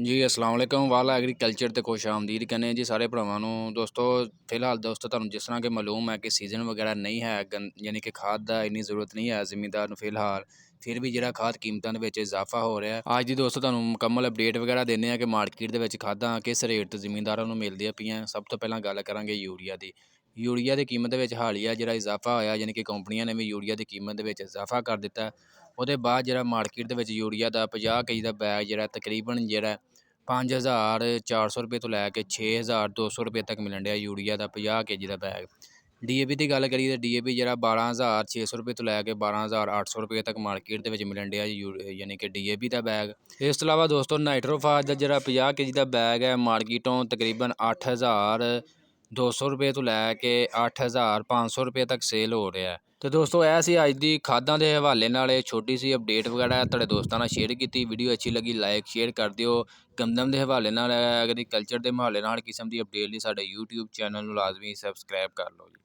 ਜੀ अस्सलाम वालेकुम वाला एग्रीकल्चर ਤੇ ਖੁਸ਼ ਆਮਦੀਦ ਕਹਿੰਦੇ ਜੀ ਸਾਰੇ ਭਰਾਵਾਂ ਨੂੰ। ਦੋਸਤੋ ਫਿਲਹਾਲ ਤੁਹਾਨੂੰ ਜਿਸ ਤਰ੍ਹਾਂ ਕਿ ਮਾਲੂਮ ਹੈ ਕਿ ਸੀਜ਼ਨ ਵਗੈਰਾ ਨਹੀਂ ਹੈ, ਯਾਨੀ ਕਿ ਖਾਦ ਦਾ ਇੰਨੀ ਜ਼ਰੂਰਤ ਨਹੀਂ ਹੈ ਜ਼ਿਮੀਂਦਾਰ ਨੂੰ ਫਿਲਹਾਲ। ਫਿਰ ਵੀ ਜਿਹੜਾ ਖਾਦ ਕੀਮਤਾਂ ਦੇ ਵਿੱਚ ਇਜ਼ਾਫਾ ਹੋ ਰਿਹਾ। ਅੱਜ ਦੀ ਦੋਸਤੋ ਤੁਹਾਨੂੰ ਮੁਕੰਮਲ ਅਪਡੇਟ ਵਗੈਰਾ ਦਿੰਦੇ ਆ ਕਿ ਮਾਰਕੀਟ ਦੇ ਵਿੱਚ ਖਾਦਾਂ ਕਿਸ ਰੇਟ ਤੇ ਜ਼ਿਮੀਂਦਾਰਾਂ ਨੂੰ ਮਿਲਦੀਆਂ ਪਈਆਂ। ਸਭ ਤੋਂ ਪਹਿਲਾਂ ਗੱਲ ਕਰਾਂਗੇ ਯੂਰੀਆ ਦੀ। ਯੂਰੀਆ ਦੀ ਕੀਮਤ ਦੇ ਵਿੱਚ ਹਾਲੀਆ ਜਿਹੜਾ ਇਜ਼ਾਫਾ ਹੋਇਆ, ਯਾਨੀ ਕਿ ਕੰਪਨੀਆਂ ਨੇ ਵੀ ਯੂਰੀਆ ਦੀ ਕੀਮਤ ਦੇ ਵਿੱਚ ਇਜ਼ਾਫਾ ਕਰ ਦਿੱਤਾ। ਉਹਦੇ ਬਾਅਦ ਜਿਹੜਾ ਮਾਰਕੀਟ ਦੇ ਵਿੱਚ ਯੂਰੀਆ ਦਾ 50 ਕੇਜੀ ਦਾ ਬੈਗ ਜਿਹੜਾ ਤਕਰੀਬਨ 5,400 ਰੁਪਏ ਤੋਂ ਲੈ ਕੇ 6,200 ਰੁਪਏ ਤੱਕ ਮਿਲਣ ਡਿਆ ਯੂਰੀਆ ਦਾ 50 ਕੇਜੀ ਦਾ ਬੈਗ। DAP ਦੀ ਗੱਲ ਕਰੀਏ ਤਾਂ DAP ਜਿਹੜਾ 12,600 ਰੁਪਏ ਤੋਂ ਲੈ ਕੇ 12,800 ਰੁਪਏ ਤੱਕ ਮਾਰਕੀਟ ਦੇ ਵਿੱਚ ਮਿਲਣ ਡਿਆ ਯਾਨੀ ਕਿ DAP ਦਾ ਬੈਗ। ਇਸ ਤੋਂ ਇਲਾਵਾ ਦੋਸਤੋ ਨਾਈਟ੍ਰੋਫਾਸ ਦਾ ਜਿਹੜਾ 50 ਕੇਜੀ ਦਾ ਬੈਗ ਹੈ ਮਾਰਕੀਟੋਂ ਤਕਰੀਬਨ 8,200 ਰੁਪਏ ਤੋਂ ਲੈ ਕੇ 8,500 ਰੁਪਏ ਤੱਕ ਸੇਲ ਹੋ ਰਿਹਾ। ਤੇ ਦੋਸਤੋ ਇਹ ਸੀ ਅੱਜ ਦੀ ਖਾਦਾਂ ਦੇ ਹਵਾਲੇ ਨਾਲ ਇਹ ਛੋਟੀ ਸੀ ਅਪਡੇਟ ਵਗੈਰਾ ਤੁਹਾਡੇ ਦੋਸਤਾਂ ਨਾਲ ਸ਼ੇਅਰ ਕੀਤੀ। ਵੀਡੀਓ ਅੱਛੀ ਲੱਗੀ ਲਾਈਕ ਸ਼ੇਅਰ ਕਰ ਦਿਓ। ਗੰਦਮ ਦੇ ਹਵਾਲੇ ਨਾਲ ਐਗਰੀਕਲਚਰ ਦੇ ਹਵਾਲੇ ਨਾਲ ਹਰ ਕਿਸਮ ਦੀ ਅਪਡੇਟ ਲਈ ਸਾਡੇ YouTube ਚੈਨਲ ਨੂੰ ਲਾਜ਼ਮੀ ਸਬਸਕ੍ਰਾਈਬ ਕਰ ਲਓ ਜੀ।